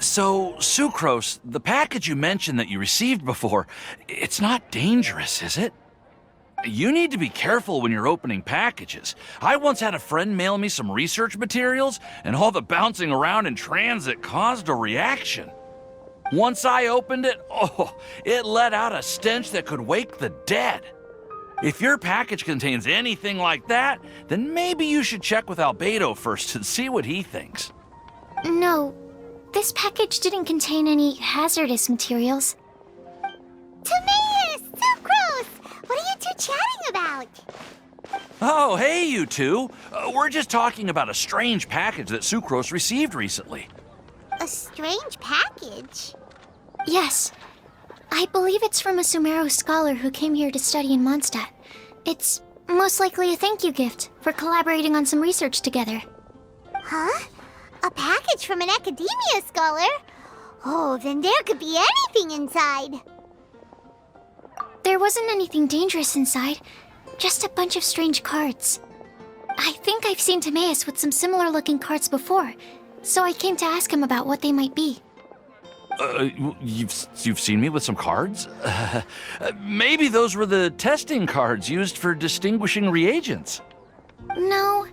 So, Sucrose, the package you mentioned that you received before, it's not dangerous, is it? You need to be careful when you're opening packages. I once had a friend mail me some research materials, and all the bouncing around in transit caused a reaction. Once I opened it, it let out a stench that could wake the dead. If your package contains anything like that, then maybe you should check with Albedo first and see what he thinks. No, this package didn't contain any hazardous materials. Timaeus! Sucrose! What are you two chatting about? Oh, hey, you two. We're just talking about a strange package that Sucrose received recently. A strange package? Yes. I believe it's from a Sumeru scholar who came here to study in Mondstadt. It's most likely a thank you gift for collaborating on some research together. Huh? A package from an academia scholar? Oh, then there could be anything inside. There wasn't anything dangerous inside, just a bunch of strange cards. I think I've seen Timaeus with some similar looking cards before, so I came to ask him about what they might be. You've seen me with some cards? Maybe those were the testing cards used for distinguishing reagents. No,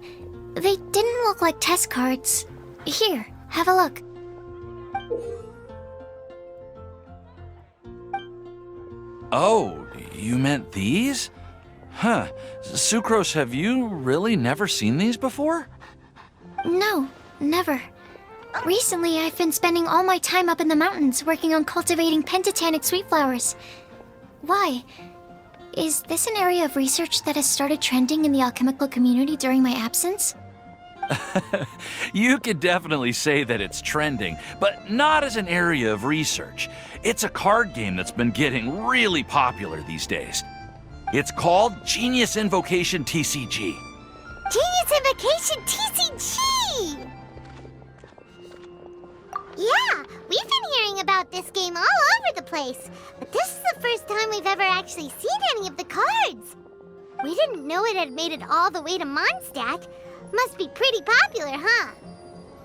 they didn't look like test cards. Here, have a look. Oh, you meant these? Huh. Sucrose, have you really never seen these before? No, never. Recently, I've been spending all my time up in the mountains working on cultivating pentatonic sweet flowers. Why? Is this an area of research that has started trending in the alchemical community during my absence? You could definitely say that it's trending, but not as an area of research. It's a card game that's been getting really popular these days. It's called Genius Invocation TCG. Genius Invocation TCG! Yeah, we've been hearing about this game all over the place, but this is the first time we've ever actually seen any of the cards. We didn't know it had made it all the way to Mondstadt. Must be pretty popular, huh?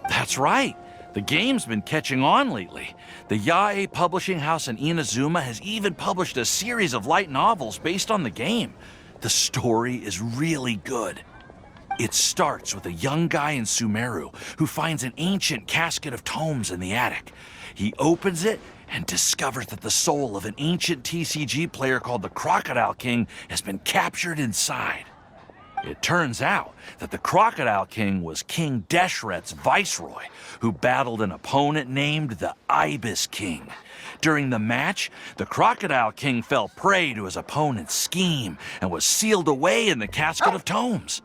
That's right. The game's been catching on lately. The Yae publishing house in Inazuma has even published a series of light novels based on the game. The story is really good. It starts with a young guy in Sumeru who finds an ancient casket of tomes in the attic. He opens it and discovers that the soul of an ancient TCG player called the Crocodile King has been captured inside. It turns out that the Crocodile King was King Deshret's viceroy, who battled an opponent named the Ibis King. During the match, the Crocodile King fell prey to his opponent's scheme and was sealed away in the casket of tomes.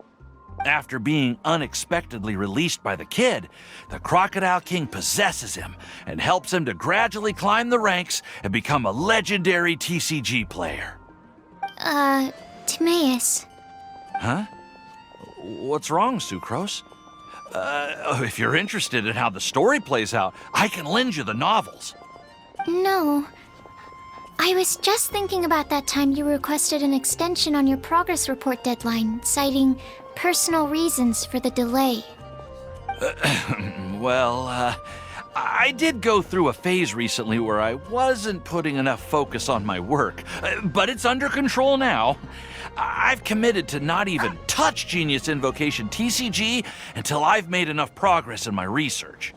After being unexpectedly released by the kid, the Crocodile King possesses him and helps him to gradually climb the ranks and become a legendary TCG player. Timaeus. Huh? What's wrong, Sucrose? If you're interested in how the story plays out, I can lend you the novels. No. I was just thinking about that time you requested an extension on your progress report deadline, citing personal reasons for the delay. I did go through a phase recently where I wasn't putting enough focus on my work, but it's under control now. I've committed to not even touch Genius Invocation TCG until I've made enough progress in my research.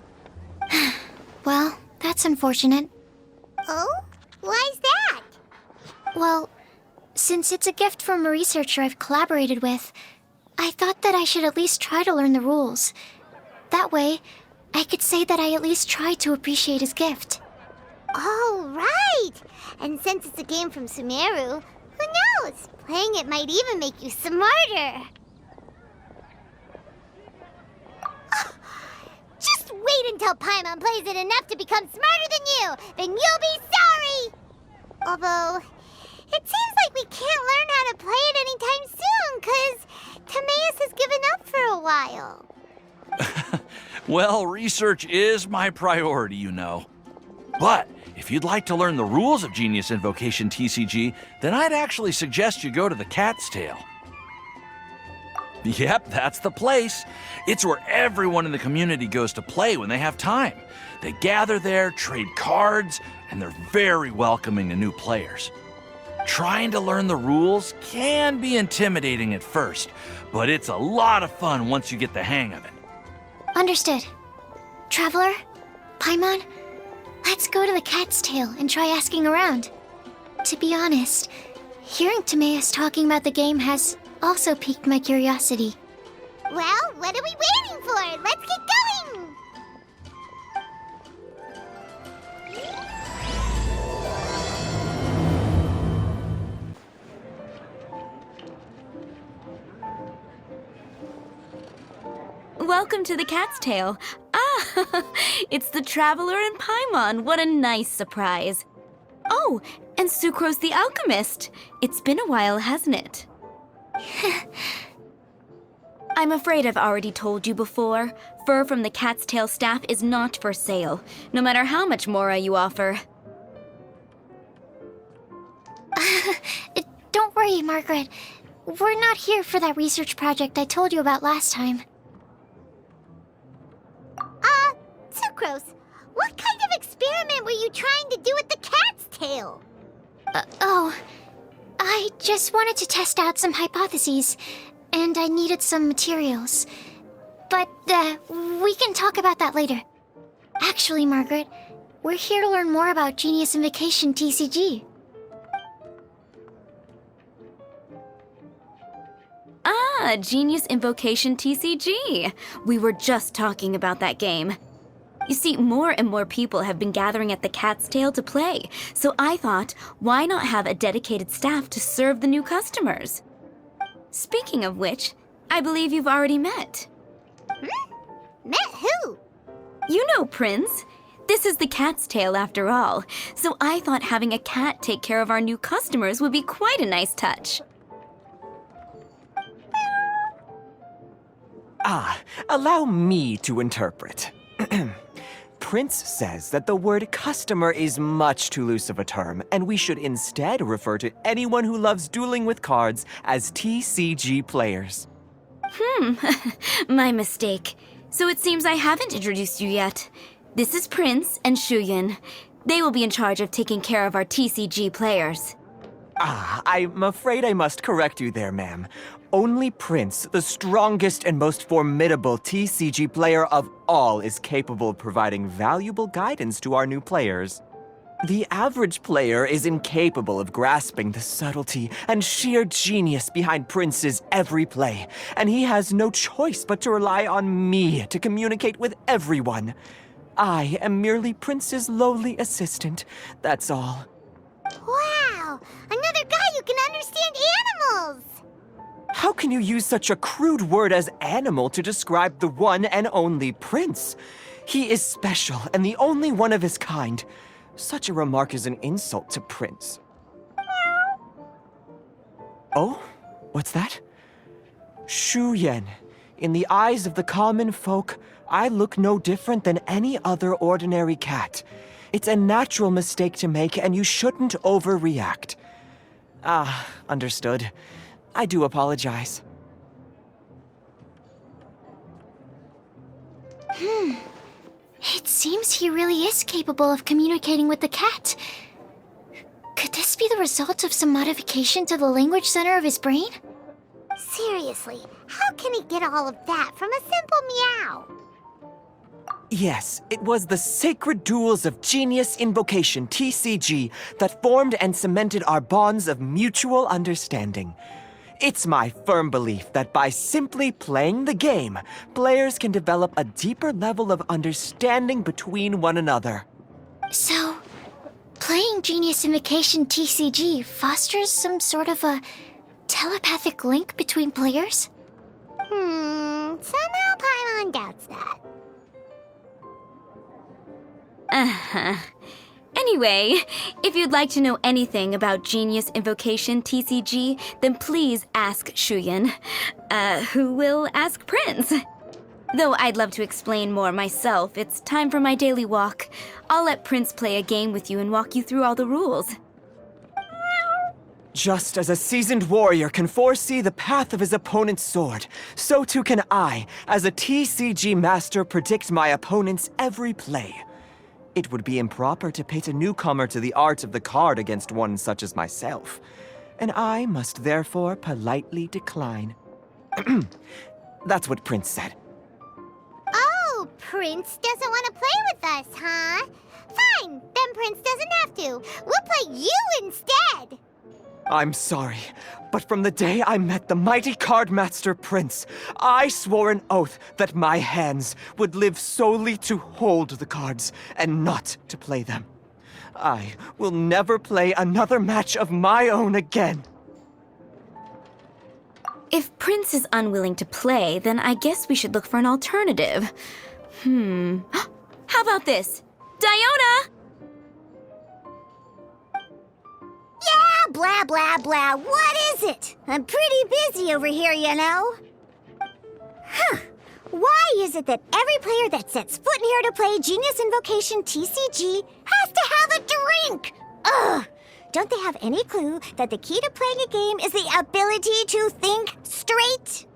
Well, that's unfortunate. Oh? Why's that? Well, since it's a gift from a researcher I've collaborated with, I thought that I should at least try to learn the rules. That way, I could say that I at least tried to appreciate his gift. Oh, right! And since it's a game from Sumeru, who knows? Playing it might even make you smarter. Just wait until Paimon plays it enough to become smarter than you! Then you'll be sorry! Although, it seems like we can't learn how to play it anytime soon, 'cause Timaeus has given up for a while. Well, research is my priority, you know. But if you'd like to learn the rules of Genius Invocation TCG, then I'd actually suggest you go to the Cat's Tail. Yep, that's the place. It's where everyone in the community goes to play when they have time. They gather there, trade cards, and they're very welcoming to new players. Trying to learn the rules can be intimidating at first, but it's a lot of fun once you get the hang of it. Understood. Traveler? Paimon? Let's go to the Cat's Tail and try asking around. To be honest, hearing Timaeus talking about the game has also piqued my curiosity. Well, what are we waiting for? Let's get going! Welcome to the Cat's Tail. Ah, it's the Traveler and Paimon. What a nice surprise. Oh, and Sucrose the Alchemist. It's been a while, hasn't it? I'm afraid I've already told you before. Fur from the Cat's Tail staff is not for sale, no matter how much Mora you offer. Don't worry, Margaret. We're not here for that research project I told you about last time. Sucrose, what kind of experiment were you trying to do with the cat's tail? I just wanted to test out some hypotheses, and I needed some materials. But, we can talk about that later. Actually, Margaret, we're here to learn more about Genius Invocation TCG. Ah, Genius Invocation TCG. We were just talking about that game. You see, more and more people have been gathering at the Cat's Tail to play, so I thought, why not have a dedicated staff to serve the new customers? Speaking of which, I believe you've already met. Met who? You know, Prince. This is the Cat's Tail after all, so I thought having a cat take care of our new customers would be quite a nice touch. Allow me to interpret. Prince says that the word customer is much too loose of a term, and we should instead refer to anyone who loves dueling with cards as TCG players. My mistake. So it seems I haven't introduced you yet. This is Prince and Shuyan. They will be in charge of taking care of our TCG players. I'm afraid I must correct you there, ma'am. Only Prince, the strongest and most formidable TCG player of all, is capable of providing valuable guidance to our new players. The average player is incapable of grasping the subtlety and sheer genius behind Prince's every play, and he has no choice but to rely on me to communicate with everyone. I am merely Prince's lowly assistant, that's all. Wow! Another guy who can understand animals! How can you use such a crude word as animal to describe the one and only Prince? He is special and the only one of his kind. Such a remark is an insult to Prince. Oh? What's that? Shuyan. In the eyes of the common folk, I look no different than any other ordinary cat. It's a natural mistake to make, and you shouldn't overreact. Understood. I do apologize. It seems he really is capable of communicating with the cat. Could this be the result of some modification to the language center of his brain? Seriously, how can he get all of that from a simple meow? Yes, it was the sacred duels of Genius Invocation TCG that formed and cemented our bonds of mutual understanding. It's my firm belief that by simply playing the game, players can develop a deeper level of understanding between one another. So, playing Genius Invocation TCG fosters some sort of a telepathic link between players? Somehow Paimon doubts that. Anyway, if you'd like to know anything about Genius Invocation TCG, then please ask Shuyan, who will ask Prince. Though I'd love to explain more myself, it's time for my daily walk. I'll let Prince play a game with you and walk you through all the rules. Just as a seasoned warrior can foresee the path of his opponent's sword, so too can I, as a TCG master, predict my opponent's every play. It would be improper to pit a newcomer to the art of the card against one such as myself, and I must therefore politely decline. That's what Prince said. Oh, Prince doesn't want to play with us, huh? Fine, then Prince doesn't have to. We'll play you instead. I'm sorry, but from the day I met the mighty card master Prince, I swore an oath that my hands would live solely to hold the cards and not to play them. I will never play another match of my own again. If Prince is unwilling to play, then I guess we should look for an alternative. How about this? Diona! Yeah, blah, blah, blah. What is it? I'm pretty busy over here, you know. Why is it that every player that sets foot in here to play Genius Invocation TCG has to have a drink? Ugh! Don't they have any clue that the key to playing a game is the ability to think straight?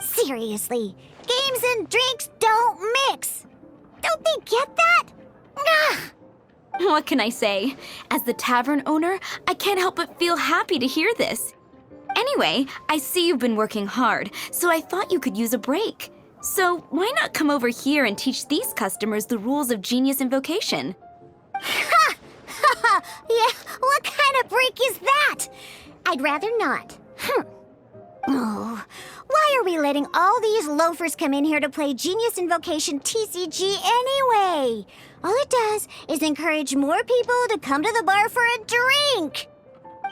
Seriously, games and drinks don't mix. Don't they get that? Ugh! What can I say? As the tavern owner, I can't help but feel happy to hear this. Anyway, I see you've been working hard, so I thought you could use a break. So why not come over here and teach these customers the rules of Genius Invocation? Ha! Yeah, what kind of break is that? I'd rather not. Oh, why are we letting all these loafers come in here to play Genius Invocation TCG anyway? All it does is encourage more people to come to the bar for a drink.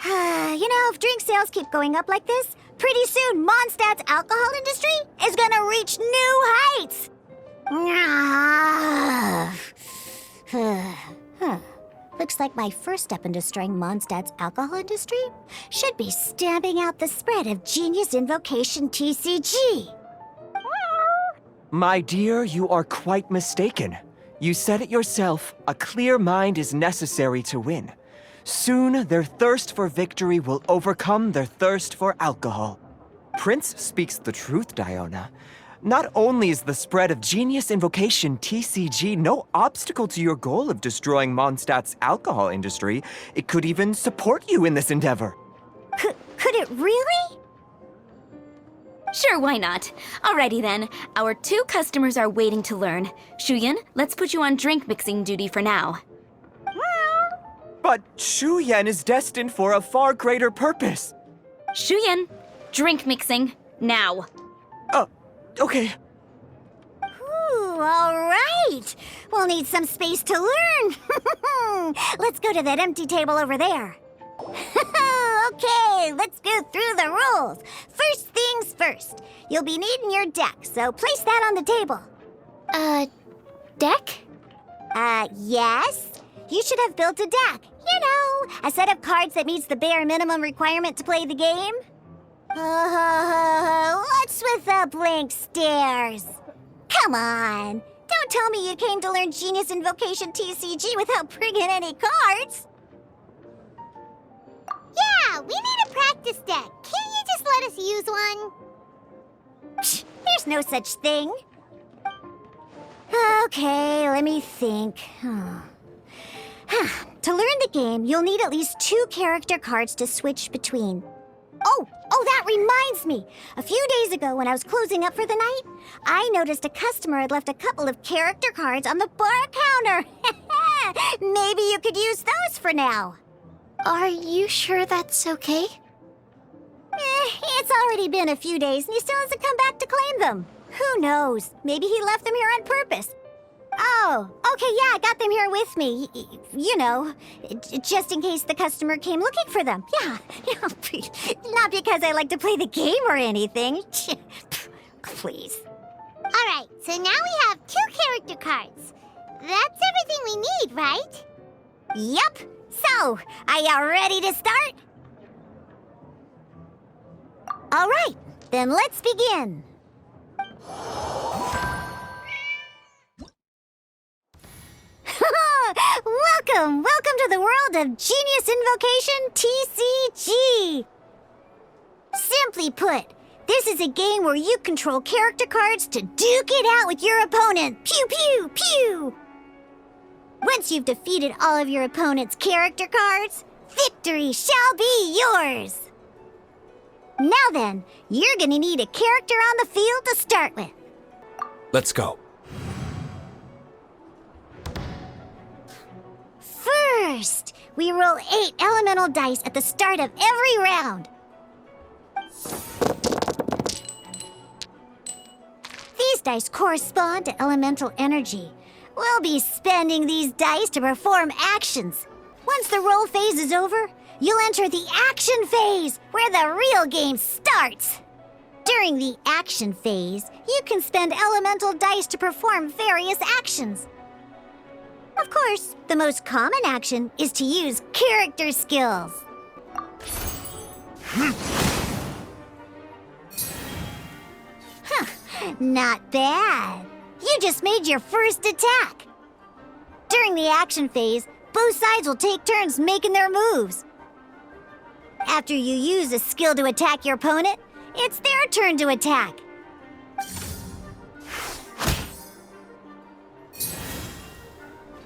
You know, if drink sales keep going up like this, pretty soon Mondstadt's alcohol industry is gonna reach new heights. Looks like my first step in destroying Mondstadt's alcohol industry should be stamping out the spread of Genius Invocation TCG. My dear, you are quite mistaken. You said it yourself, a clear mind is necessary to win. Soon, their thirst for victory will overcome their thirst for alcohol. Prince speaks the truth, Diona. Not only is the spread of Genius Invocation TCG no obstacle to your goal of destroying Mondstadt's alcohol industry, it could even support you in this endeavor. Could it really? Sure, why not? Alrighty then, our 2 customers are waiting to learn. Shuyan, let's put you on drink mixing duty for now. But Shuyan is destined for a far greater purpose. Shuyan, drink mixing, now. Okay. Ooh, all right. We'll need some space to learn. Let's go to that empty table over there. Okay, let's go through the rules. First things first. You'll be needing your deck, so place that on the table. Deck? Yes. You should have built a deck. You know, a set of cards that meets the bare minimum requirement to play the game. What's with the blank stares? Come on. Don't tell me you came to learn Genius Invocation TCG without bringing any cards. Yeah, we need a practice deck. Can't you just let us use one? Psh, there's no such thing. Okay, let me think. To learn the game, you'll need at least 2 character cards to switch between. Oh, that reminds me. A few days ago, when I was closing up for the night, I noticed a customer had left a couple of character cards on the bar counter. Maybe you could use those for now. Are you sure that's okay? It's already been a few days and he still hasn't come back to claim them. Who knows? Maybe he left them here on purpose. Oh, okay, yeah, I got them here with me. You know, just in case the customer came looking for them. Yeah, not because I like to play the game or anything. Please. All right, so now we have 2 character cards. That's everything we need, right? Yup. So, are you ready to start? All right, then let's begin. Welcome to the world of Genius Invocation TCG! Simply put, this is a game where you control character cards to duke it out with your opponent. Pew, pew, pew! Once you've defeated all of your opponent's character cards, victory shall be yours! Now then, you're gonna need a character on the field to start with. Let's go. First, we roll 8 elemental dice at the start of every round. These dice correspond to elemental energy. We'll be spending these dice to perform actions. Once the roll phase is over, you'll enter the action phase, where the real game starts. During the action phase, you can spend elemental dice to perform various actions. Of course, the most common action is to use character skills. Huh, not bad. You just made your first attack. During the action phase, both sides will take turns making their moves. After you use a skill to attack your opponent, it's their turn to attack.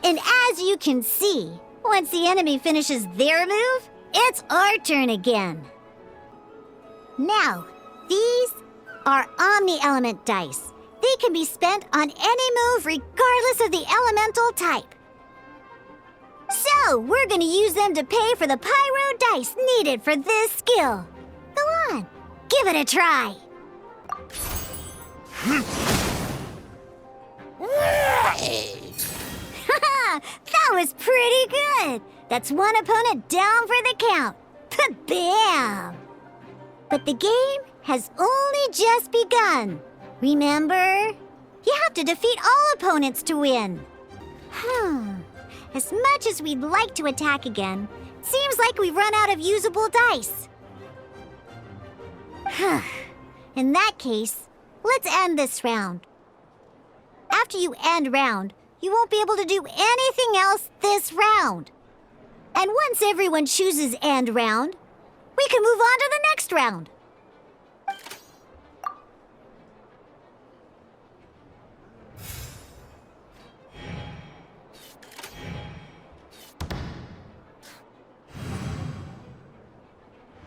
And as you can see, once the enemy finishes their move, it's our turn again. Now, these are Omni-Element dice. They can be spent on any move regardless of the elemental type. So, we're gonna use them to pay for the pyro dice needed for this skill. Go on, give it a try. That was pretty good. That's one opponent down for the count. Bam! But the game has only just begun. Remember? You have to defeat all opponents to win. As much as we'd like to attack again, it seems like we've run out of usable dice. In that case, let's end this round. After you end round, you won't be able to do anything else this round. And once everyone chooses end round, we can move on to the next round.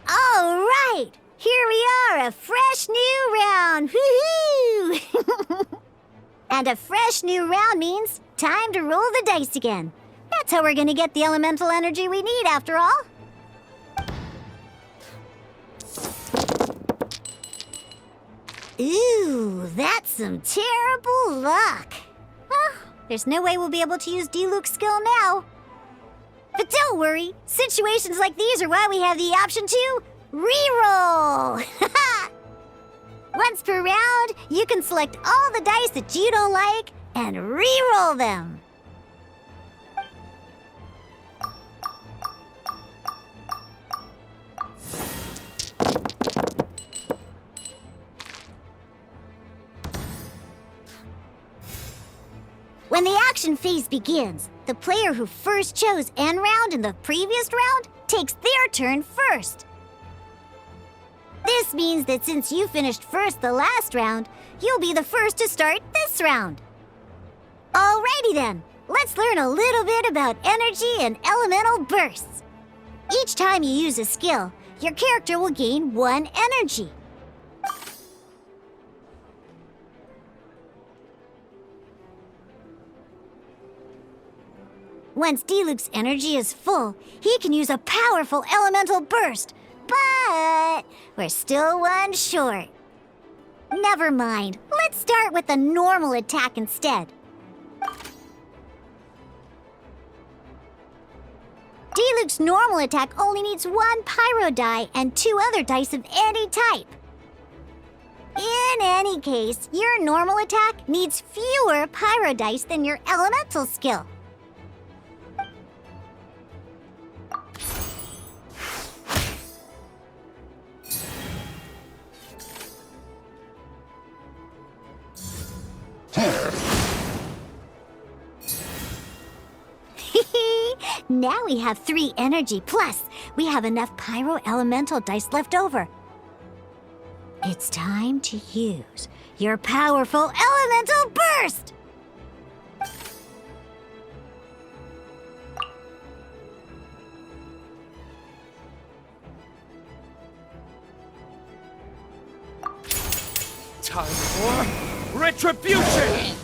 All right, here we are, a fresh new round. Woohoo! And a fresh new round means time to roll the dice again. That's how we're gonna get the elemental energy we need, after all. Ooh, that's some terrible luck. Well, there's no way we'll be able to use Diluc's skill now. But don't worry, situations like these are why we have the option to reroll. Once per round, you can select all the dice that you don't like and re-roll them. When the action phase begins, the player who first chose end round in the previous round takes their turn first. This means that since you finished first the last round, you'll be the first to start this round. Alrighty then, let's learn a little bit about energy and elemental bursts. Each time you use a skill, your character will gain 1 energy. Once Diluc's energy is full, he can use a powerful elemental burst. But we're still 1 short. Never mind. Let's start with a normal attack instead. Diluc's normal attack only needs 1 pyro die and 2 other dice of any type. In any case, your normal attack needs fewer pyro dice than your elemental skill. Now we have 3 energy, plus we have enough pyro elemental dice left over. It's time to use your powerful elemental burst! Time for retribution!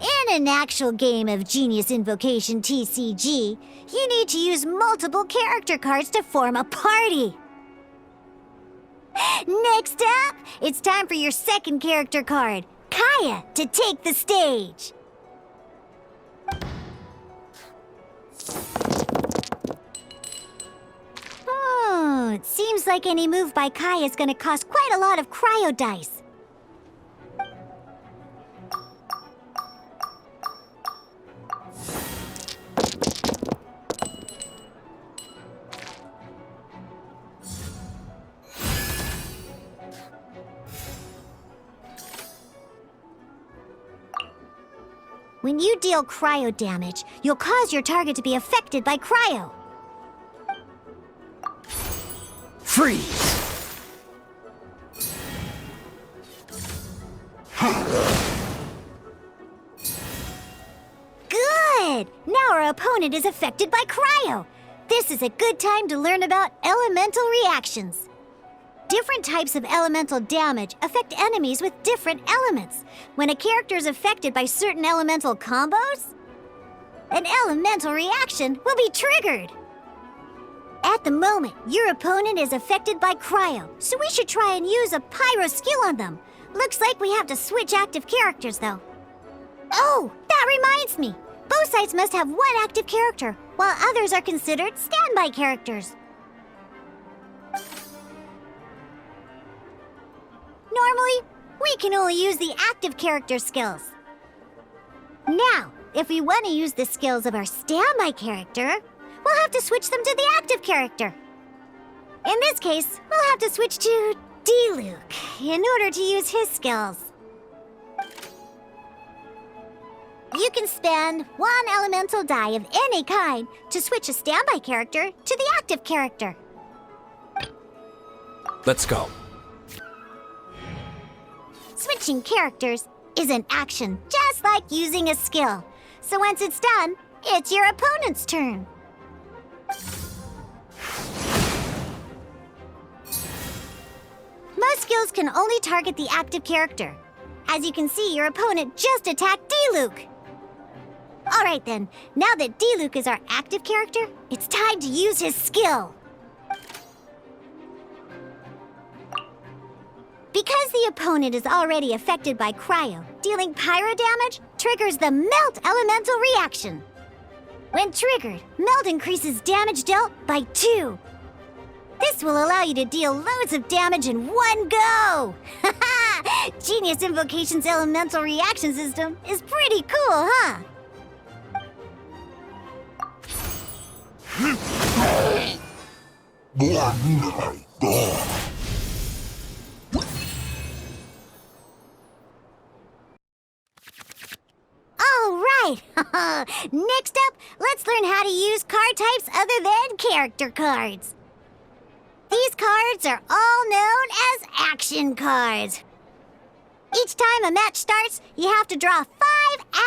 In an actual game of Genius Invocation TCG, you need to use multiple character cards to form a party. Next up, it's time for your second character card, Kaya, to take the stage. It seems like any move by Kaya is going to cost quite a lot of cryo dice. When you deal cryo damage, you'll cause your target to be affected by cryo. Freeze! Good! Now our opponent is affected by cryo. This is a good time to learn about elemental reactions. Different types of elemental damage affect enemies with different elements. When a character is affected by certain elemental combos, an elemental reaction will be triggered. At the moment, your opponent is affected by cryo, so we should try and use a pyro skill on them. Looks like we have to switch active characters, though. Oh, that reminds me. Both sides must have one active character, while others are considered standby characters. Normally, we can only use the active character skills. Now, if we want to use the skills of our standby character, we'll have to switch them to the active character. In this case, we'll have to switch to D-Luke in order to use his skills. You can spend one elemental die of any kind to switch a standby character to the active character. Let's go. Switching characters is an action, just like using a skill. So once it's done, it's your opponent's turn. Most skills can only target the active character. As you can see, your opponent just attacked D-Luke. Alright then, now that D-Luke is our active character, it's time to use his skill. Because the opponent is already affected by cryo, dealing pyro damage triggers the Melt Elemental reaction. When triggered, Melt increases damage dealt by 2. This will allow you to deal loads of damage in one go! Haha! Genius Invocation's elemental reaction system is pretty cool, huh? Alright! Next up, let's learn how to use card types other than character cards. These cards are all known as action cards. Each time a match starts, you have to draw 5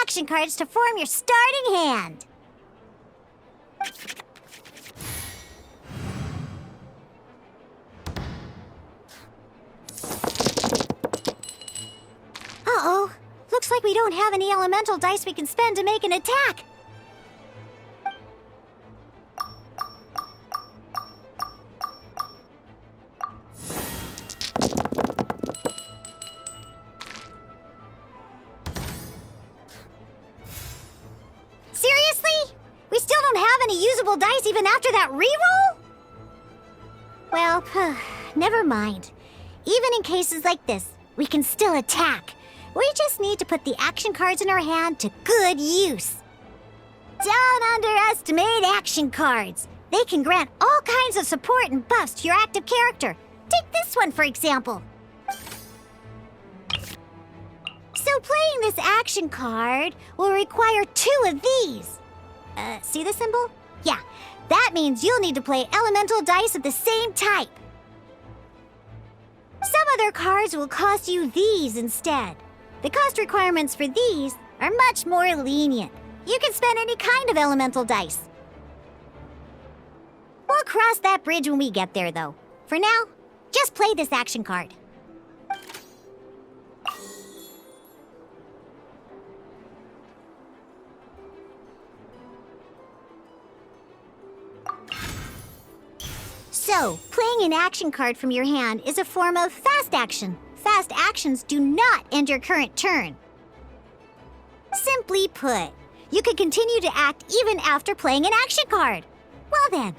action cards to form your starting hand. Uh-oh. Looks like we don't have any elemental dice we can spend to make an attack. Seriously? We still don't have any usable dice even after that reroll? Well, never mind. Even in cases like this, we can still attack. We just need to put the action cards in our hand to good use. Don't underestimate action cards. They can grant all kinds of support and buffs to your active character. Take this one, for example. So playing this action card will require 2 of these. See the symbol? Yeah, that means you'll need to play elemental dice of the same type. Some other cards will cost you these instead. The cost requirements for these are much more lenient. You can spend any kind of elemental dice. We'll cross that bridge when we get there, though. For now, just play this action card. So, playing an action card from your hand is a form of fast action. Fast actions do not end your current turn. Simply put, you can continue to act even after playing an action card. Well then,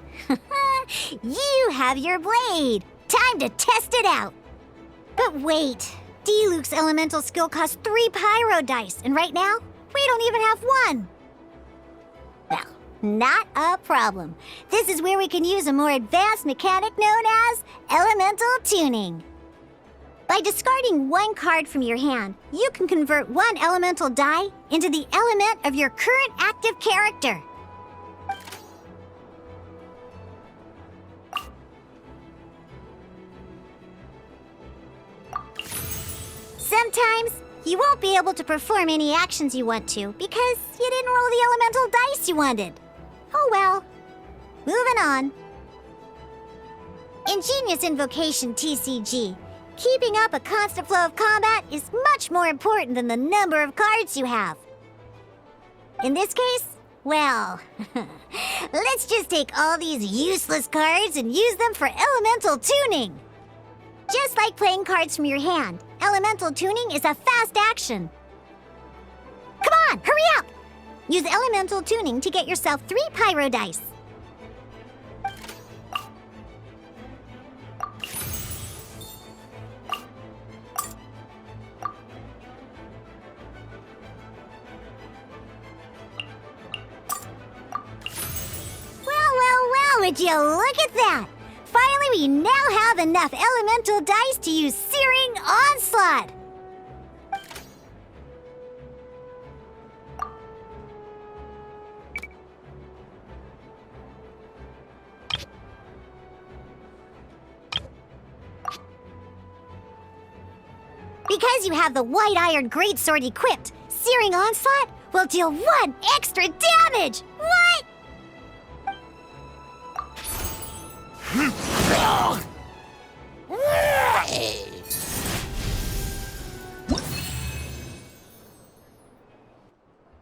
you have your blade. Time to test it out. But wait, D-Luke's elemental skill costs 3 pyro dice, and right now, we don't even have 1. Well, not a problem. This is where we can use a more advanced mechanic known as elemental tuning. By discarding 1 card from your hand, you can convert 1 elemental die into the element of your current active character. Sometimes, you won't be able to perform any actions you want to because you didn't roll the elemental dice you wanted. Oh well. Moving on. In Genius Invocation TCG, keeping up a constant flow of combat is much more important than the number of cards you have. In this case, well, let's just take all these useless cards and use them for elemental tuning. Just like playing cards from your hand, elemental tuning is a fast action. Come on, hurry up! Use elemental tuning to get yourself 3 pyro dice. Well, would you look at that? Finally, we now have enough elemental dice to use Searing Onslaught. Because you have the White Iron Greatsword equipped, Searing Onslaught will deal 1 extra damage! What?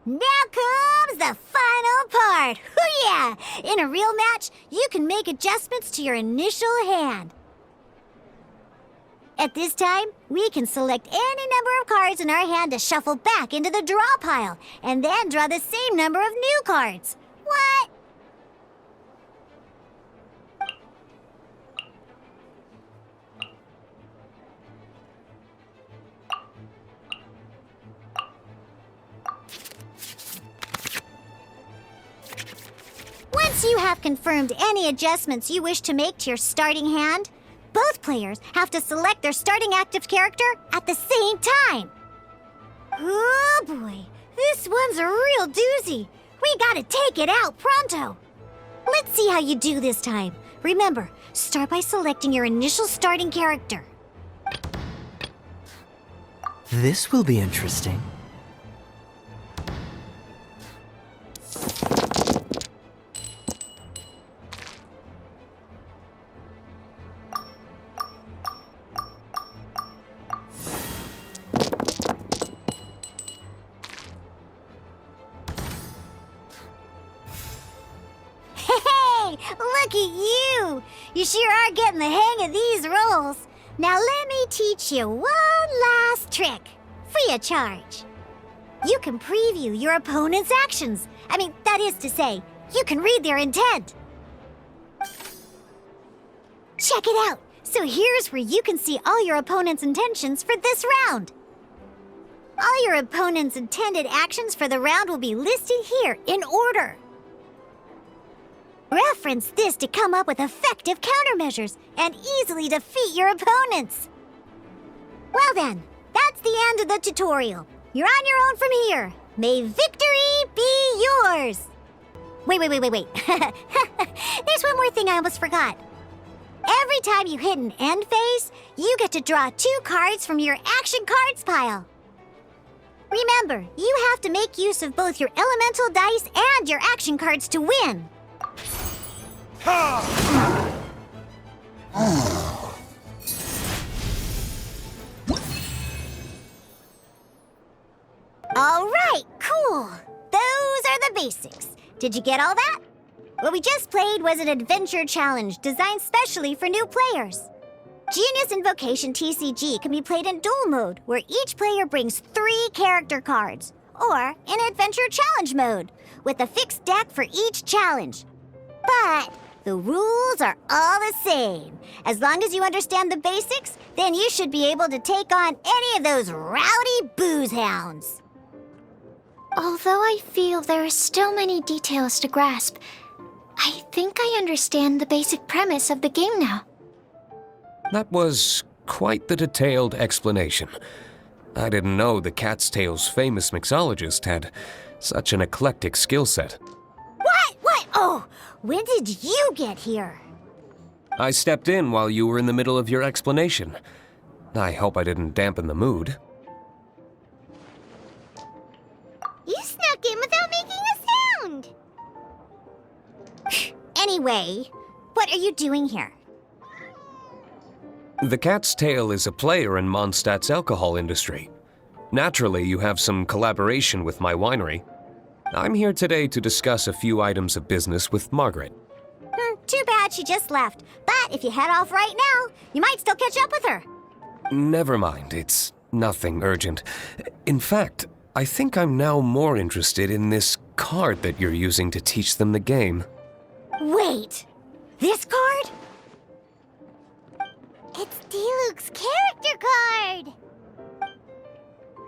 Now comes the final part! Hoo yeah! In a real match, you can make adjustments to your initial hand. At this time, we can select any number of cards in our hand to shuffle back into the draw pile, and then draw the same number of new cards. What? Once you have confirmed any adjustments you wish to make to your starting hand, both players have to select their starting active character at the same time. Oh boy, this one's a real doozy. We gotta take it out pronto. Let's see how you do this time. Remember, start by selecting your initial starting character. This will be interesting. Look at you! You sure are getting the hang of these rolls. Now let me teach you one last trick, free of charge. You can preview your opponent's actions. I mean, that is to say, you can read their intent. Check it out. So here's where you can see all your opponent's intentions for this round. All your opponent's intended actions for the round will be listed here in order. Reference this to come up with effective countermeasures and easily defeat your opponents. Well then, that's the end of the tutorial. You're on your own from here. May victory be yours. Wait. There's one more thing I almost forgot. Every time you hit an end phase, you get to draw 2 cards from your action cards pile. Remember, you have to make use of both your elemental dice and your action cards to win. All right, cool. Those are the basics. Did you get all that? What we just played was an adventure challenge designed specially for new players. Genius Invocation TCG can be played in duel mode, where each player brings 3 character cards, or in adventure challenge mode, with a fixed deck for each challenge. But the rules are all the same. As long as you understand the basics, then you should be able to take on any of those rowdy booze hounds. Although I feel there are still many details to grasp, I think I understand the basic premise of the game now. That was quite the detailed explanation. I didn't know the Cat's Tail's famous mixologist had such an eclectic skill set. What? Oh, when did you get here? I stepped in while you were in the middle of your explanation. I hope I didn't dampen the mood. You snuck in without making a sound. Anyway, what are you doing here? The Cat's Tail is a player in Mondstadt's alcohol industry. Naturally, you have some collaboration with my winery. I'm here today to discuss a few items of business with Margaret. Too bad she just left. But if you head off right now, you might still catch up with her. Never mind, it's nothing urgent. In fact, I think I'm now more interested in this card that you're using to teach them the game. Wait, this card? It's Diluc's character card!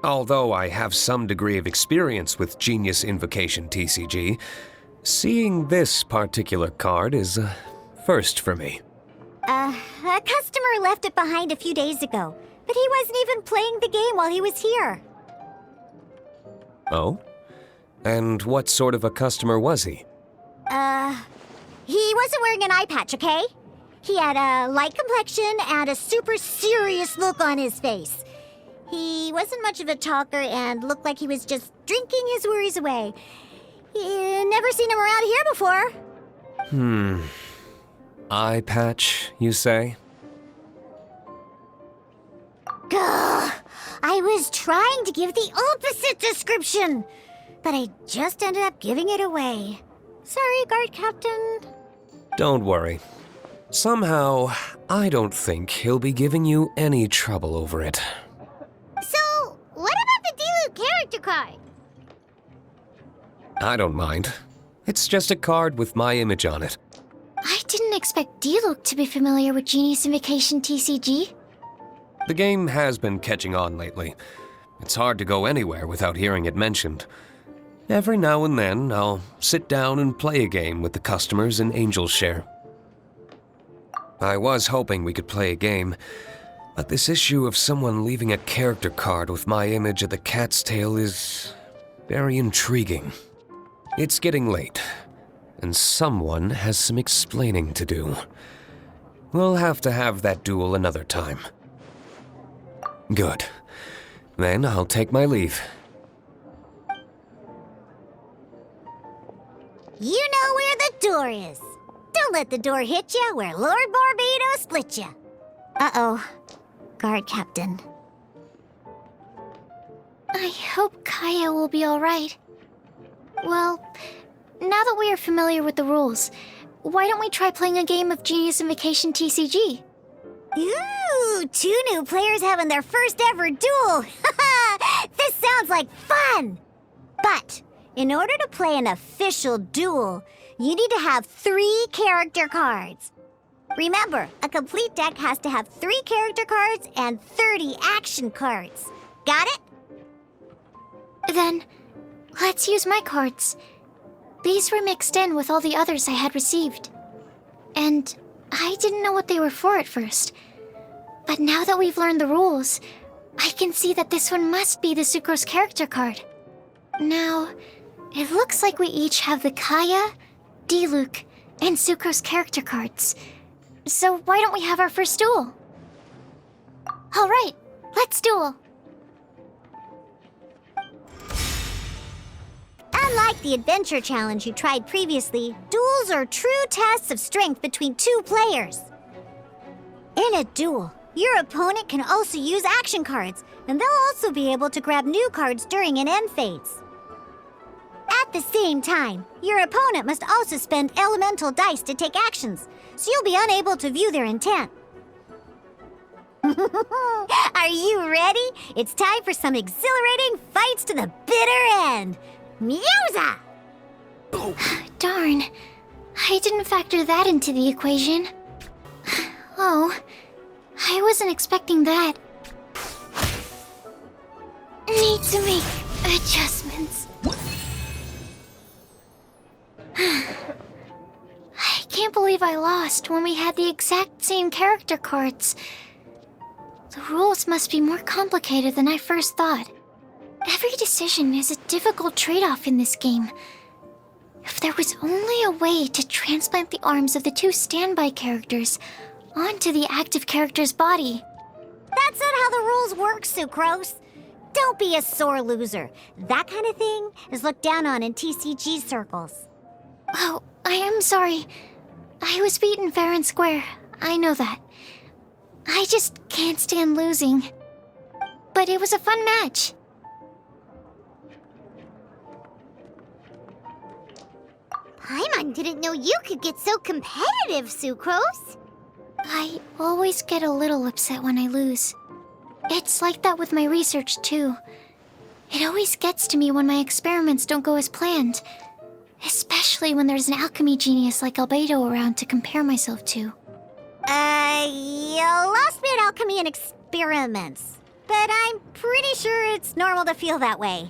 Although I have some degree of experience with Genius Invocation TCG, seeing this particular card is a first for me. A customer left it behind a few days ago, but he wasn't even playing the game while he was here. Oh? And what sort of a customer was he? He wasn't wearing an eye patch, okay? He had a light complexion and a super serious look on his face. He wasn't much of a talker and looked like he was just drinking his worries away. Never seen him around here before. Eye patch, you say? Gah! I was trying to give the opposite description, but I just ended up giving it away. Sorry, guard captain. Don't worry. Somehow, I don't think he'll be giving you any trouble over it. So, what about the Diluc character card? I don't mind. It's just a card with my image on it. I didn't expect Diluc to be familiar with Genius Invocation TCG. The game has been catching on lately. It's hard to go anywhere without hearing it mentioned. Every now and then, I'll sit down and play a game with the customers in Angel's Share. I was hoping we could play a game, but this issue of someone leaving a character card with my image at the Cat's Tail is very intriguing. It's getting late, and someone has some explaining to do. We'll have to have that duel another time. Good. Then I'll take my leave. You know where the door is. Don't let the door hit you where Lord Barbados split you. Uh-oh. Guard captain. I hope Kaya will be alright. Well, now that we are familiar with the rules, why don't we try playing a game of Genius Invocation TCG? Ooh, 2 new players having their first ever duel. This sounds like fun. But in order to play an official duel, you need to have 3 character cards. Remember, a complete deck has to have 3 character cards and 30 action cards. Got it? Then, let's use my cards. These were mixed in with all the others I had received. And I didn't know what they were for at first. But now that we've learned the rules, I can see that this one must be the Sucrose character card. Now, it looks like we each have the Kaya, Diluc, and Sucrose character cards. So why don't we have our first duel? All right, let's duel. Unlike the adventure challenge you tried previously, duels are true tests of strength between two players. In a duel, your opponent can also use action cards, and they'll also be able to grab new cards during an end phase. At the same time, your opponent must also spend elemental dice to take actions, so you'll be unable to view their intent. Are you ready? It's time for some exhilarating fights to the bitter end. Musa! Darn. I didn't factor that into the equation. Oh, I wasn't expecting that. Need to make adjustments. I can't believe I lost when we had the exact same character cards. The rules must be more complicated than I first thought. Every decision is a difficult trade-off in this game. If there was only a way to transplant the arms of the two standby characters onto the active character's body. That's not how the rules work, Sucrose. Don't be a sore loser. That kind of thing is looked down on in TCG circles. Oh, I am sorry. I was beaten fair and square. I know that. I just can't stand losing. But it was a fun match. Paimon didn't know you could get so competitive, Sucrose. I always get a little upset when I lose. It's like that with my research, too. It always gets to me when my experiments don't go as planned. Especially when there's an alchemy genius like Albedo around to compare myself to. You lost me at alchemy and experiments. But I'm pretty sure it's normal to feel that way.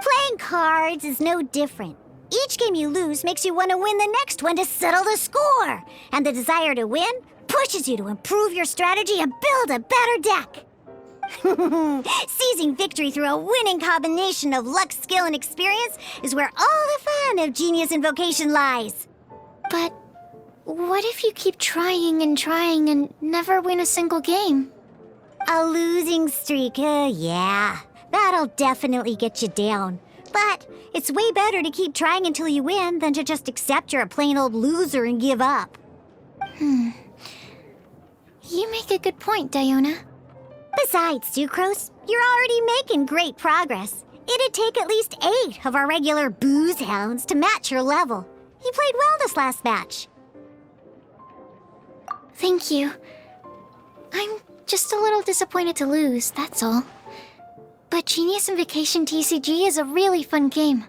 Playing cards is no different. Each game you lose makes you want to win the next one to settle the score. And the desire to win pushes you to improve your strategy and build a better deck. Seizing victory through a winning combination of luck, skill, and experience is where all the fun of Genius Invocation lies. But what if you keep trying and never win a single game? A losing streak, yeah. That'll definitely get you down. But it's way better to keep trying until you win than to just accept you're a plain old loser and give up. You make a good point, Diona. Besides, Sucrose, you're already making great progress. It'd take at least 8 of our regular booze hounds to match your level. You played well this last match. Thank you. I'm just a little disappointed to lose, that's all. But Genius Invocation TCG is a really fun game.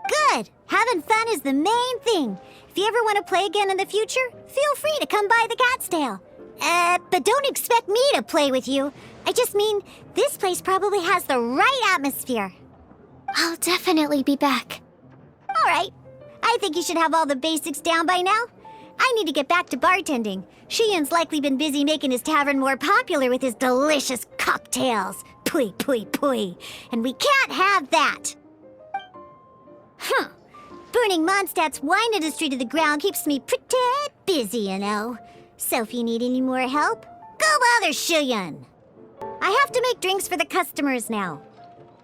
Good! Having fun is the main thing. If you ever want to play again in the future, feel free to come by the Cat's Tail. But don't expect me to play with you. I just mean, this place probably has the right atmosphere. I'll definitely be back. All right. I think you should have all the basics down by now. I need to get back to bartending. Shiyan's likely been busy making his tavern more popular with his delicious cocktails. Pui, pui, pui. And we can't have that. Burning Mondstadt's wine industry to the ground keeps me pretty busy, you know. So if you need any more help, go bother Shiyan. I have to make drinks for the customers now.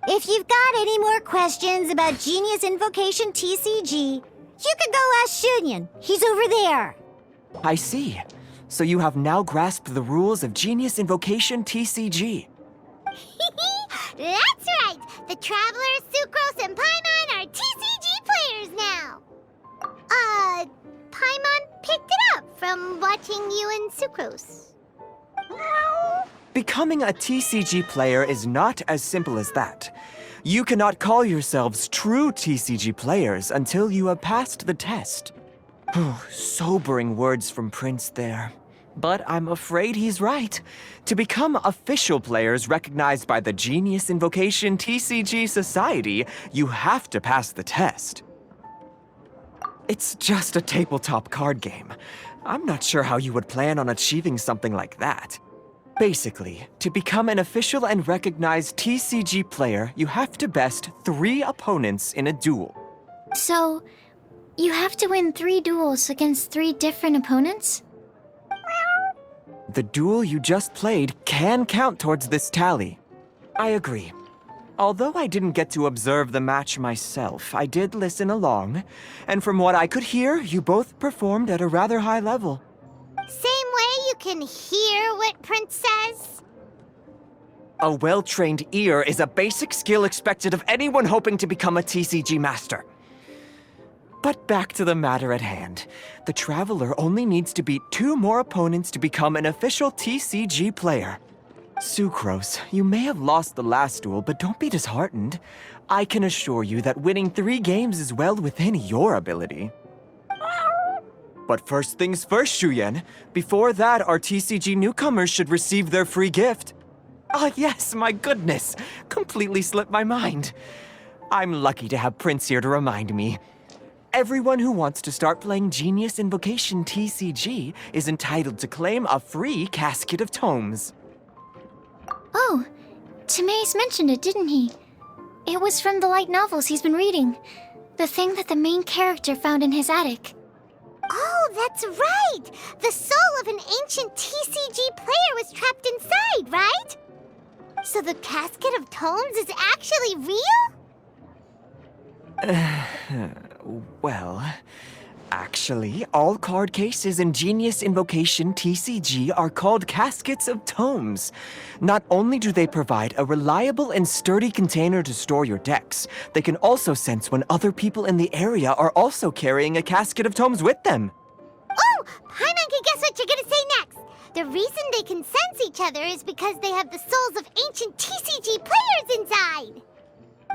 If you've got any more questions about Genius Invocation TCG, you can go ask Shiyan. He's over there. I see. So you have now grasped the rules of Genius Invocation TCG. That's right! The Travelers, Sucrose, and Paimon are TCG players now! Paimon picked it up from watching you and Sucrose. Becoming a TCG player is not as simple as that. You cannot call yourselves true TCG players until you have passed the test. Sobering words from Prince there. But I'm afraid he's right. To become official players recognized by the Genius Invocation TCG Society, you have to pass the test. It's just a tabletop card game. I'm not sure how you would plan on achieving something like that. Basically, to become an official and recognized TCG player, you have to best 3 opponents in a duel. So, you have to win 3 duels against 3 different opponents? The duel you just played can count towards this tally. I agree. Although I didn't get to observe the match myself, I did listen along, and from what I could hear, you both performed at a rather high level. Same way you can hear what Prince says? A well-trained ear is a basic skill expected of anyone hoping to become a TCG master. But back to the matter at hand. The Traveler only needs to beat 2 more opponents to become an official TCG player. Sucrose, you may have lost the last duel, but don't be disheartened. I can assure you that winning 3 games is well within your ability. But first things first, Shuyen. Before that, our TCG newcomers should receive their free gift. Ah, yes, my goodness. Completely slipped my mind. I'm lucky to have Prince here to remind me. Everyone who wants to start playing Genius Invocation TCG is entitled to claim a free casket of tomes. Oh, Timaeus mentioned it, didn't he? It was from the light novels he's been reading. The thing that the main character found in his attic. Oh, that's right! The soul of an ancient TCG player was trapped inside, right? So the casket of tomes is actually real? Well, actually, all card cases in Genius Invocation TCG are called caskets of tomes. Not only do they provide a reliable and sturdy container to store your decks, they can also sense when other people in the area are also carrying a casket of tomes with them. Oh, Paimon can guess what you're gonna say next. The reason they can sense each other is because they have the souls of ancient TCG players inside.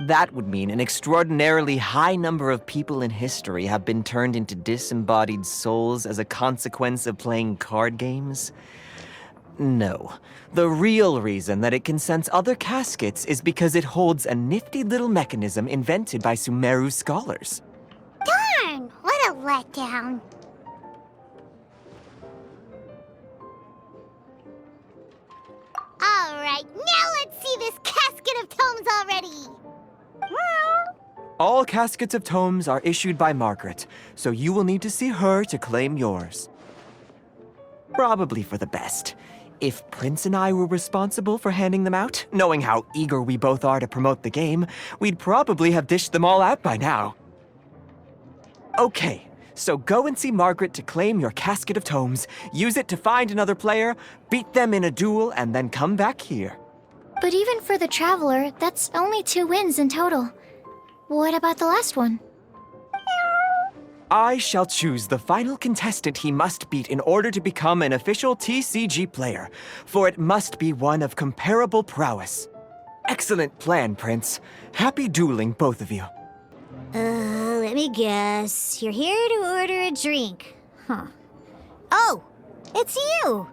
That would mean an extraordinarily high number of people in history have been turned into disembodied souls as a consequence of playing card games. No. The real reason that it can sense other caskets is because it holds a nifty little mechanism invented by Sumeru scholars. Darn, what a letdown. All right, now let's see this casket of tomes already. All caskets of tomes are issued by Margaret, so you will need to see her to claim yours. Probably for the best. If Prince and I were responsible for handing them out, knowing how eager we both are to promote the game, we'd probably have dished them all out by now. Okay, so go and see Margaret to claim your casket of tomes, use it to find another player, beat them in a duel, and then come back here. But even for the Traveler, that's only 2 wins in total. What about the last one? I shall choose the final contestant he must beat in order to become an official TCG player, for it must be one of comparable prowess. Excellent plan, Prince. Happy dueling, both of you. Let me guess. You're here to order a drink. Huh. Oh, it's you!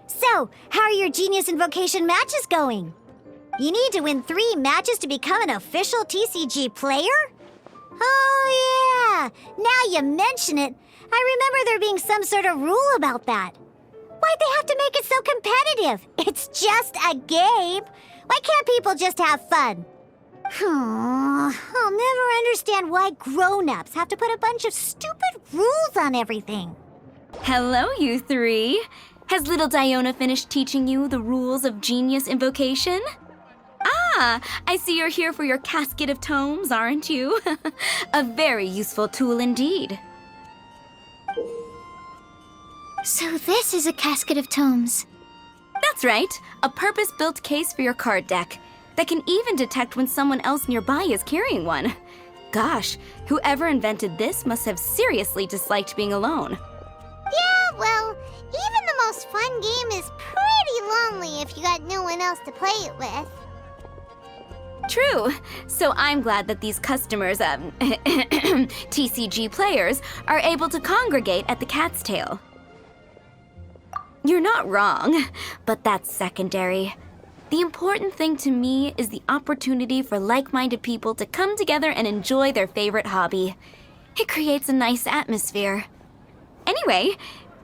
So, how are your Genius Invocation matches going? You need to win 3 matches to become an official TCG player? Oh, yeah! Now you mention it, I remember there being some sort of rule about that. Why'd they have to make it so competitive? It's just a game. Why can't people just have fun? I'll never understand why grown-ups have to put a bunch of stupid rules on everything. Hello, you 3. Has little Diona finished teaching you the rules of Genius Invocation? Ah, I see you're here for your casket of tomes, aren't you? A very useful tool indeed. So this is a casket of tomes. That's right, a purpose-built case for your card deck that can even detect when someone else nearby is carrying one. Gosh, whoever invented this must have seriously disliked being alone. Yeah, well, even the most fun game is pretty lonely if you got no one else to play it with. True. So I'm glad that these customers, TCG players, are able to congregate at the Cat's Tail. You're not wrong, but that's secondary. The important thing to me is the opportunity for like-minded people to come together and enjoy their favorite hobby. It creates a nice atmosphere. Anyway,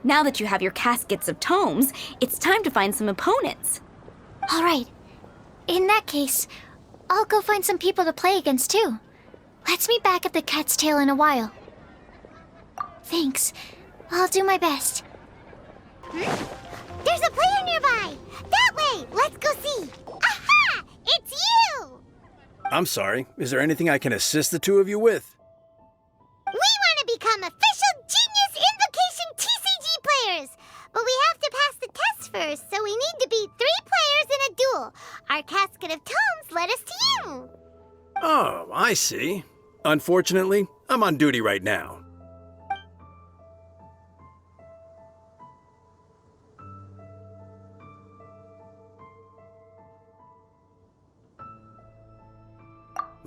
now that you have your caskets of tomes, it's time to find some opponents. All right. In that case, I'll go find some people to play against too. Let's meet back at the Cat's Tail in a while. Thanks. I'll do my best. There's a player nearby! That way! Let's go see! Aha! It's you! I'm sorry, is there anything I can assist the two of you with? We want to become official Genius Invocation TCG players! But we have to pass the test first, so we need to beat 3 players in a duel. Our Casket of Tomes led us to you. Oh, I see. Unfortunately, I'm on duty right now.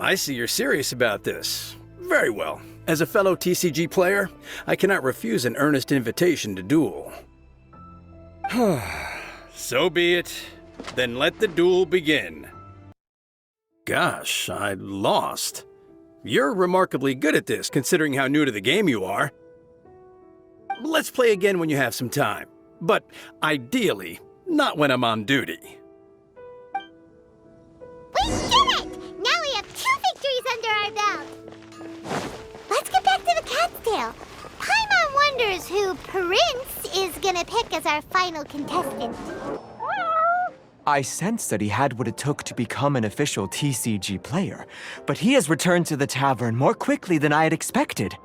I see you're serious about this. Very well. As a fellow TCG player, I cannot refuse an earnest invitation to duel. So be it. Then let the duel begin. Gosh, I lost. You're remarkably good at this, considering how new to the game you are. Let's play again when you have some time. But ideally, not when I'm on duty. We did it! Now we have 2 victories under our belt. Let's get back to the cat's tail. Paimon wonders who Prince is gonna pick as our final contestant. I sensed that he had what it took to become an official TCG player, but he has returned to the tavern more quickly than I had expected.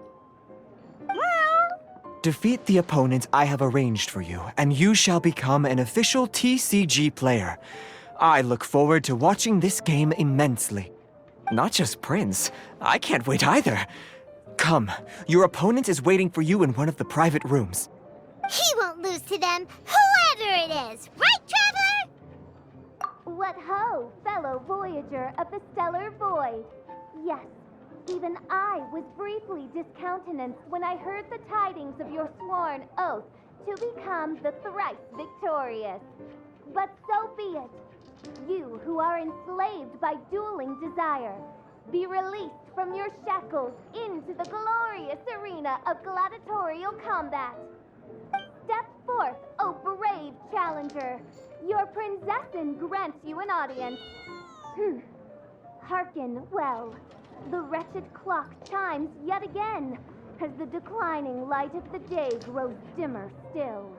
Defeat the opponent I have arranged for you, and you shall become an official TCG player. I look forward to watching this game immensely. Not just Prince, I can't wait either. Come, your opponent is waiting for you in one of the private rooms. He won't lose to them, whoever it is. Right, Traveler? What ho, fellow voyager of the stellar void. Yes, even I was briefly discountenanced when I heard the tidings of your sworn oath to become the thrice victorious. But so be it. You who are enslaved by dueling desire, be released from your shackles into the glorious arena of gladiatorial combat. Step forth, O brave challenger. Your princessin grants you an audience. Hearken well. The wretched clock chimes yet again, as the declining light of the day grows dimmer still.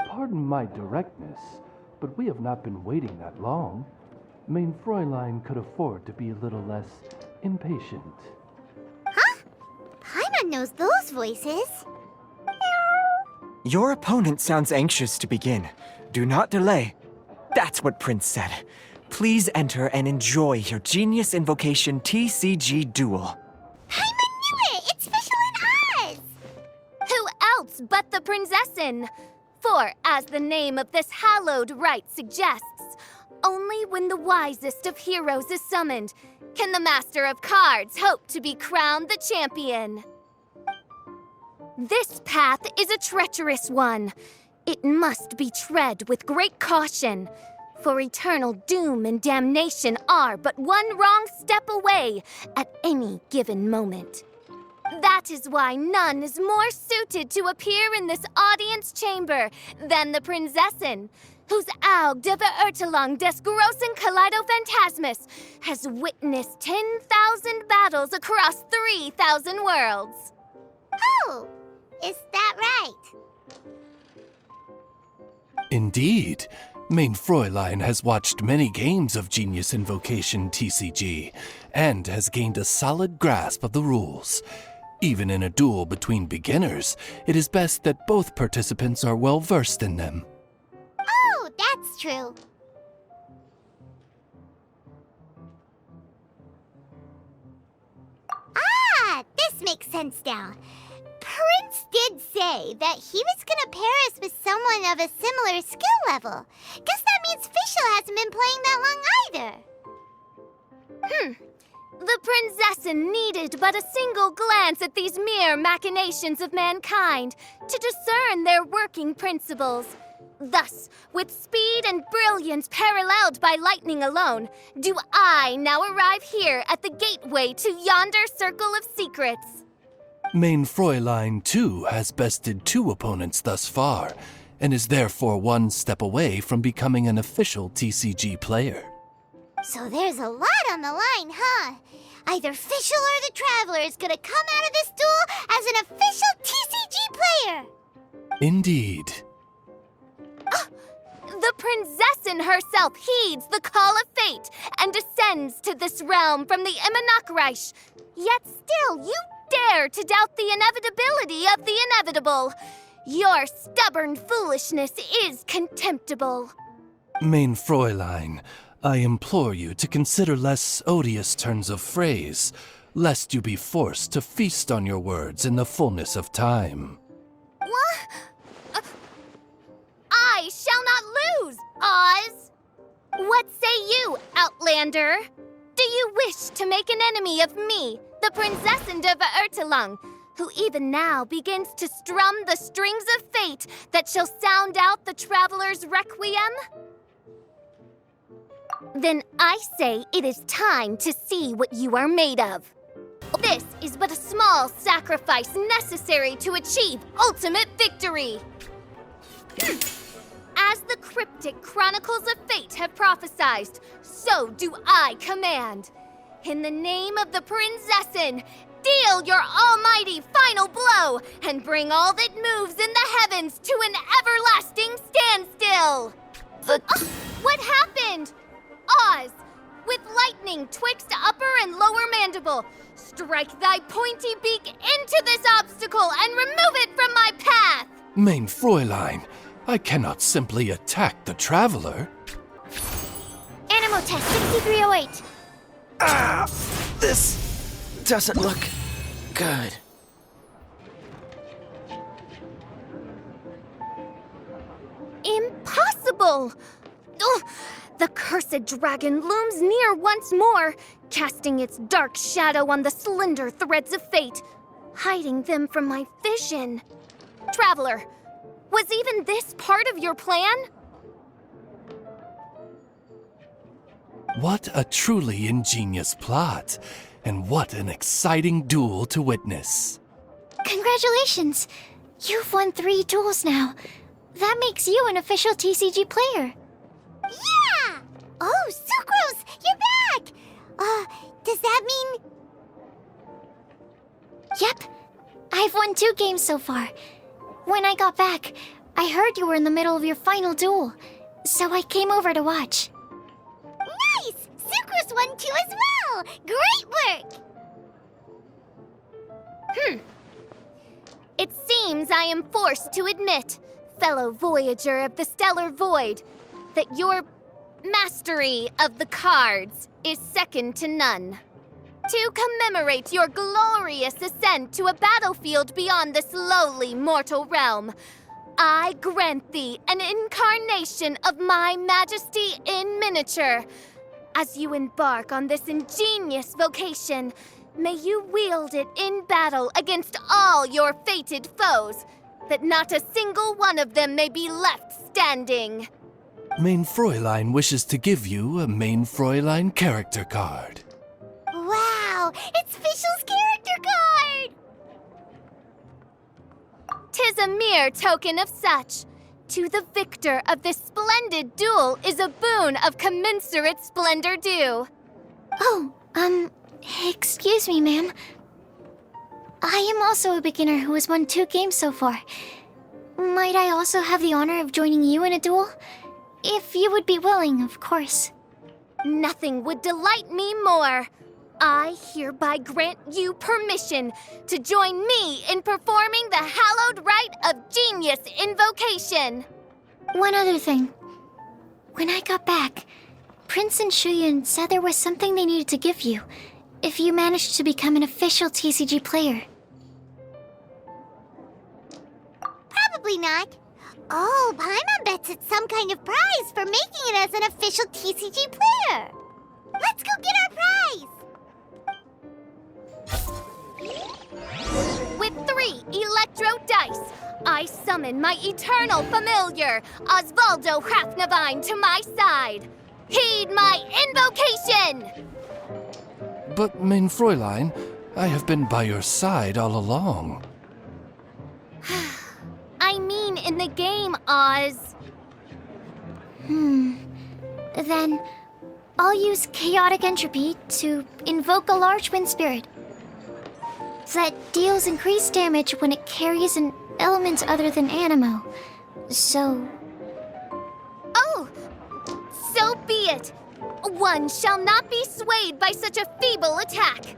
Pardon my directness, but we have not been waiting that long. Mein Fräulein could afford to be a little less impatient. Huh? Paimon knows those voices. Your opponent sounds anxious to begin. Do not delay. That's what Prince said. Please enter and enjoy your Genius Invocation TCG duel. Paimon knew it! It's Fischl and Oz! Who else but the princessin? For, as the name of this hallowed rite suggests, only when the wisest of heroes is summoned can the master of cards hope to be crowned the champion. This path is a treacherous one. It must be tread with great caution, for eternal doom and damnation are but one wrong step away at any given moment. That is why none is more suited to appear in this audience chamber than the princessin, whose Aug de Beurtelang des großen Kaleido-Phantasmus has witnessed 10,000 battles across 3,000 worlds. Oh, is that right? Indeed. Mein Fräulein has watched many games of Genius Invocation TCG, and has gained a solid grasp of the rules. Even in a duel between beginners, it is best that both participants are well versed in them. Oh, that's true. Ah, this makes sense now. Prince did say that he was gonna pair us with someone of a similar skill level. Guess that means Fischl hasn't been playing that long either. The princessin needed but a single glance at these mere machinations of mankind to discern their working principles. Thus, with speed and brilliance paralleled by lightning alone, do I now arrive here at the gateway to yonder circle of secrets. Mein Fräulein, too, has bested 2 opponents thus far, and is therefore one step away from becoming an official TCG player. So there's a lot on the line, huh? Either Fischl or the Traveler is gonna come out of this duel as an official TCG player! Indeed. The princessin Princessin herself heeds the call of fate and descends to this realm from the Immonakreich. Yet still, you dare to doubt the inevitability of the inevitable. Your stubborn foolishness is contemptible. Mein Fräulein, I implore you to consider less odious turns of phrase, lest you be forced to feast on your words in the fullness of time. What? I shall not lose, Oz! What say you, Outlander? Do you wish to make an enemy of me, the Princessin of Ertelung, who even now begins to strum the strings of fate that shall sound out the traveler's requiem? Then I say it is time to see what you are made of. This is but a small sacrifice necessary to achieve ultimate victory. As the cryptic chronicles of fate have prophesied, so do I command. In the name of the Princessin, deal your almighty final blow and bring all that moves in the heavens to an everlasting standstill. What happened? Oz, with lightning twixt upper and lower mandible, strike thy pointy beak into this obstacle and remove it from my path! Mein Fräulein, I cannot simply attack the traveler. Animo test 6308. This doesn't look good. Impossible! Ugh, the cursed dragon looms near once more, casting its dark shadow on the slender threads of fate, hiding them from my vision. Traveler, was even this part of your plan? What a truly ingenious plot, and what an exciting duel to witness. Congratulations! You've won 3 duels now. That makes you an official TCG player. Yeah! Oh, Sucrose, you're back! Does that mean... Yep. I've won 2 games so far. When I got back, I heard you were in the middle of your final duel, so I came over to watch. Nice! Sucrose won too as well! Great work! It seems I am forced to admit, fellow voyager of the stellar void, that your mastery of the cards is second to none. To commemorate your glorious ascent to a battlefield beyond this lowly mortal realm, I grant thee an incarnation of my majesty in miniature. As you embark on this ingenious vocation, may you wield it in battle against all your fated foes, that not a single one of them may be left standing. Mein Fräulein wishes to give you a Mein Fräulein character card. Wow! It's Fischl's character card! 'Tis a mere token of such. To the victor of this splendid duel is a boon of commensurate splendor due. Oh, excuse me, ma'am. I am also a beginner who has won 2 games so far. Might I also have the honor of joining you in a duel? If you would be willing, of course. Nothing would delight me more. I hereby grant you permission to join me in performing the hallowed rite of genius invocation. One other thing. When I got back, Prince and Shuyan said there was something they needed to give you if you managed to become an official TCG player. Probably not. Oh, Paimon bets it's some kind of prize for making it as an official TCG player. Let's go get our prize! With 3 electro dice, I summon my eternal familiar, Osvaldo Hrafnavine, to my side. Heed my invocation! But, Mein Fräulein, I have been by your side all along. I mean in the game, Oz. Then, I'll use Chaotic Entropy to invoke a large wind spirit that deals increased damage when it carries an element other than Animo. So... Oh! So be it! One shall not be swayed by such a feeble attack!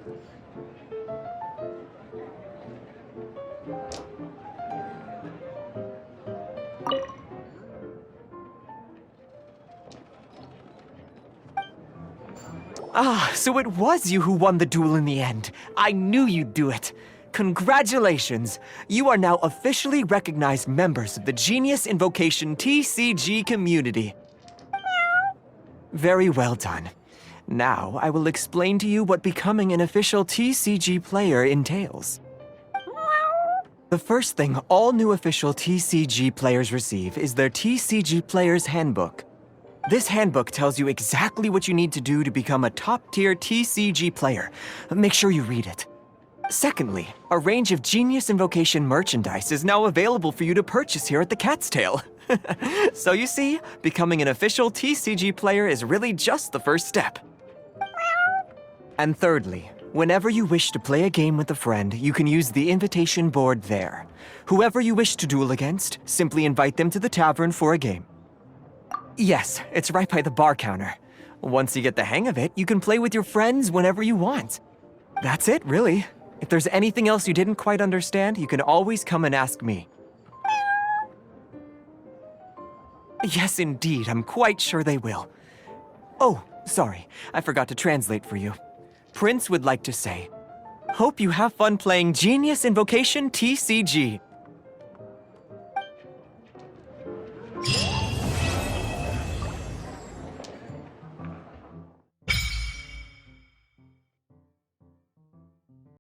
Ah, so it was you who won the duel in the end. I knew you'd do it. Congratulations! You are now officially recognized members of the Genius Invocation TCG community. Very well done. Now, I will explain to you what becoming an official TCG player entails. The first thing all new official TCG players receive is their TCG Player's Handbook. This handbook tells you exactly what you need to do to become a top-tier TCG player. Make sure you read it. Secondly, a range of Genius Invocation merchandise is now available for you to purchase here at the Cat's Tail. So you see, becoming an official TCG player is really just the first step. And thirdly, whenever you wish to play a game with a friend, you can use the invitation board there. Whoever you wish to duel against, simply invite them to the tavern for a game. Yes, it's right by the bar counter. Once you get the hang of it, you can play with your friends whenever you want. That's it, really. If there's anything else you didn't quite understand, you can always come and ask me. Yes, indeed, I'm quite sure they will. Oh, sorry, I forgot to translate for you. Prince would like to say, hope you have fun playing Genius Invocation TCG.